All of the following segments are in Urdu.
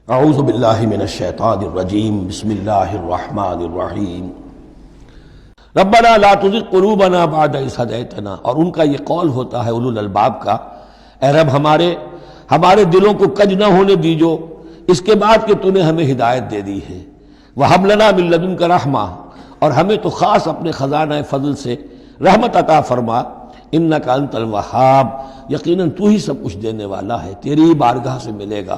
اعوذ باللہ من الشیطان الرجیم بسم اللہ الرحمن الرحیم ربنا لا تزغ قلوبنا بعد اذ ہدیتنا۔ اور ان کا یہ قول ہوتا ہے اولو الالباب کا، اے رب ہمارے دلوں کو کج نہ ہونے دیجو اس کے بعد کہ تو نے ہمیں ہدایت دے دی ہے۔ وہب لنا من لدنک رحمہ، اور ہمیں تو خاص اپنے خزانہ فضل سے رحمت عطا فرما۔ انک انت الوہاب، یقیناً تو ہی سب کچھ دینے والا ہے، تیری بارگاہ سے ملے گا۔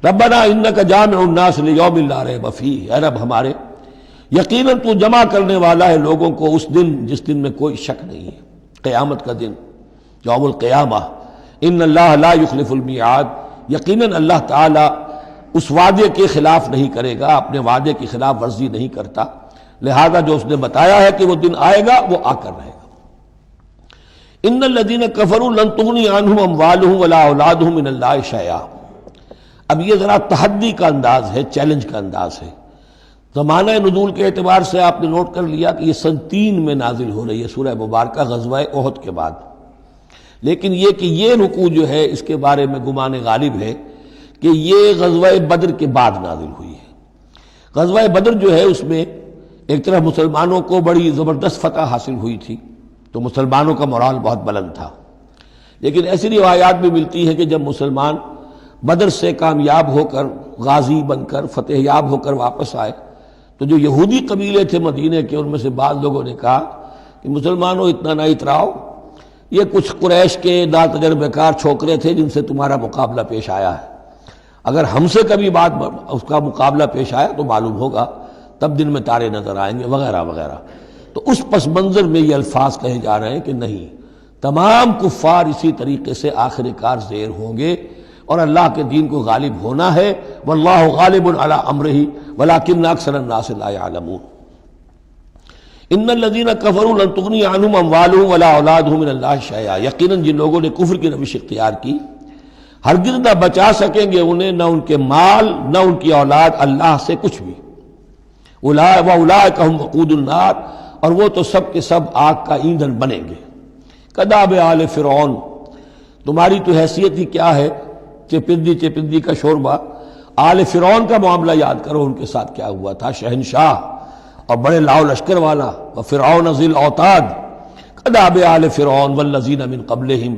ربنا انک جامع الناس لیوم لا ریب فیہ، اے رب ہمارے یقیناً تو جمع کرنے والا ہے لوگوں کو اس دن جس دن میں کوئی شک نہیں ہے، قیامت کا دن، یوم القیامہ۔ ان اللہ لا یخلف المیعاد، یقیناً اللہ تعالی اس وعدے کے خلاف نہیں کرے گا، اپنے وعدے کی خلاف ورزی نہیں کرتا، لہذا جو اس نے بتایا ہے کہ وہ دن آئے گا وہ آ کر رہے گا۔ ان الذین کفروا لن تغنی عنہم اموالہم ولا اولادہم من اللہ شیئا۔ اب یہ ذرا تحدی کا انداز ہے، چیلنج کا انداز ہے۔ زمانہ نزول کے اعتبار سے آپ نے نوٹ کر لیا کہ یہ سن 3 میں نازل ہو رہی ہے سورہ مبارکہ غزوہ احد کے بعد، لیکن یہ کہ یہ رکوع جو ہے اس کے بارے میں گمان غالب ہے کہ یہ غزوہ بدر کے بعد نازل ہوئی ہے۔ غزوہ بدر جو ہے اس میں ایک طرف مسلمانوں کو بڑی زبردست فتح حاصل ہوئی تھی، تو مسلمانوں کا مورال بہت بلند تھا، لیکن ایسی روایات بھی ملتی ہیں کہ جب مسلمان بدر سے کامیاب ہو کر، غازی بن کر، فتح یاب ہو کر واپس آئے تو جو یہودی قبیلے تھے مدینے کے، ان میں سے بعض لوگوں نے کہا کہ مسلمانوں اتنا نہ اتراؤ، یہ کچھ قریش کے ناتجربہ کار چھوکرے تھے جن سے تمہارا مقابلہ پیش آیا ہے، اگر ہم سے کبھی بات اس کا مقابلہ پیش آیا تو معلوم ہوگا، تب دن میں تارے نظر آئیں گے وغیرہ وغیرہ۔ تو اس پس منظر میں یہ الفاظ کہے جا رہے ہیں کہ نہیں، تمام کفار اسی طریقے سے آخر کار زیر ہوں گے اور اللہ کے دین کو غالب ہونا ہے۔ واللہ غالب علی امرہ ولکن اکثر الناس لا یعلمون۔ ان الذین کفروا لن تغنی عنہم اموالہم ولا اولادہم من اللہ شیئا، یقیناً جن لوگوں نے کفر کی روش اختیار کی ہرگز نہ بچا سکیں گے انہیں، نہ ان کے مال نہ ان کی اولاد اللہ سے کچھ بھی۔ واولئک ھم وقود النار، اور وہ تو سب کے سب آگ کا ایندھن بنیں گے۔ کداب آل فرعون، تمہاری تو حیثیت ہی کیا ہے، چپندی کا شوربہ۔ آل فرعون کا معاملہ یاد کرو، ان کے ساتھ کیا ہوا تھا، شہنشاہ اور بڑے لاؤ لشکر والا، وفرعون ذی الاوتاد کداب آل فرعون والذین من قبلہم،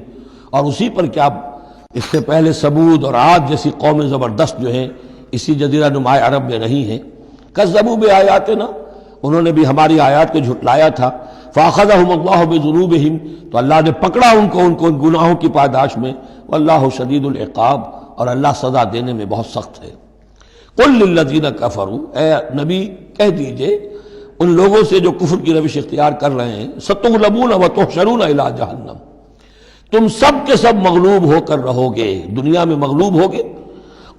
اور اسی پر کیا اس سے پہلے ثمود اور عاد جیسی قومیں زبردست جو ہیں اسی جزیرہ نما عرب میں رہی ہیں۔ کذبوا بآیاتنا، انہوں نے بھی ہماری آیات کو جھٹلایا تھا۔ فاخذہم اللہ بذنوبہم، تو اللہ نے پکڑا ان کو ان گناہوں کی پاداش میں۔ واللہ شدید العقاب، اور اللہ سزا دینے میں بہت سخت ہے۔ قل للذین کفروا، اے نبی کہہ دیجئے ان لوگوں سے جو کفر کی روش اختیار کر رہے ہیں، ستغلبون وتحشرون الی جہنم، تم سب کے سب مغلوب ہو کر رہو گے، دنیا میں مغلوب ہوگے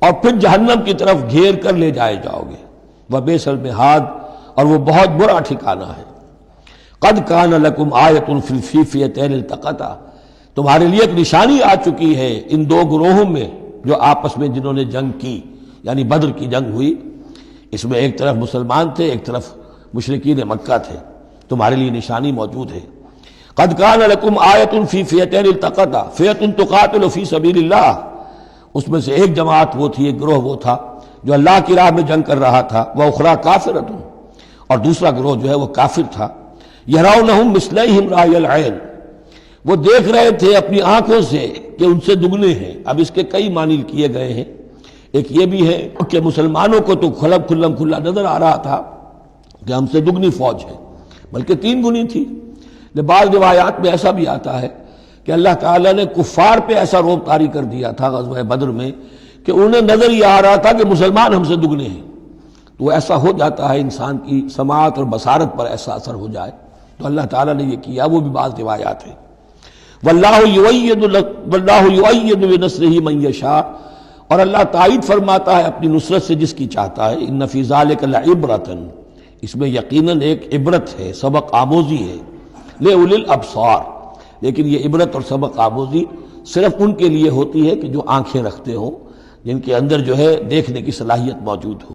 اور پھر جہنم کی طرف گھیر کر لے جائے جاؤ گے۔ وبئس المہاد، اور وہ بہت برا ٹھکانہ ہے۔ قد کان لکم آیۃ فی الفئتین التقطا، تمہارے لیے ایک نشانی آ چکی ہے ان 2 گروہوں میں جو آپس میں جنہوں نے جنگ کی، یعنی بدر کی جنگ ہوئی، اس میں ایک طرف مسلمان تھے ایک طرف مشرکین مکہ تھے، تمہارے لیے نشانی موجود ہے۔ قد کان لکم آیۃ فی فئتین التقطا، فئۃ تقاتل فی سبیل اللہ، اس میں سے ایک جماعت وہ تھی، ایک گروہ وہ تھا جو اللہ کی راہ میں جنگ کر رہا تھا، وأخری کافرۃ، اور دوسرا گروہ جو ہے وہ کافر تھا۔ یرونہم مثلیہم رأی العین، وہ دیکھ رہے تھے اپنی آنکھوں سے کہ ان سے دگنے ہیں۔ اب اس کے کئی معنی کیے گئے ہیں، ایک یہ بھی ہے کہ مسلمانوں کو تو کھلا نظر آ رہا تھا کہ ہم سے دگنی فوج ہے، بلکہ 3 گنی تھی۔ بعض روایات میں ایسا بھی آتا ہے کہ اللہ تعالیٰ نے کفار پہ ایسا روب طاری کر دیا تھا غزوہ بدر میں کہ انہیں نظر یہ آ رہا تھا کہ مسلمان ہم سے دگنے ہیں۔ تو ایسا ہو جاتا ہے، انسان کی سماعت اور بصارت پر ایسا اثر ہو جائے، تو اللہ تعالیٰ نے یہ کیا، وہ بھی بعض روایات ہیں۔ واللہ یؤید بنصرہ من یشاء، اور اللہ تائید فرماتا ہے اپنی نصرت سے جس کی چاہتا ہے۔ ان فی ذلک لعبرۃ، اس میں یقیناً ایک عبرت ہے، سبق آموزی ہے، لأولی الابصار، لیکن یہ عبرت اور سبق آموزی صرف ان کے لیے ہوتی ہے کہ جو آنکھیں رکھتے ہوں، جن کے اندر جو ہے دیکھنے کی صلاحیت موجود ہو۔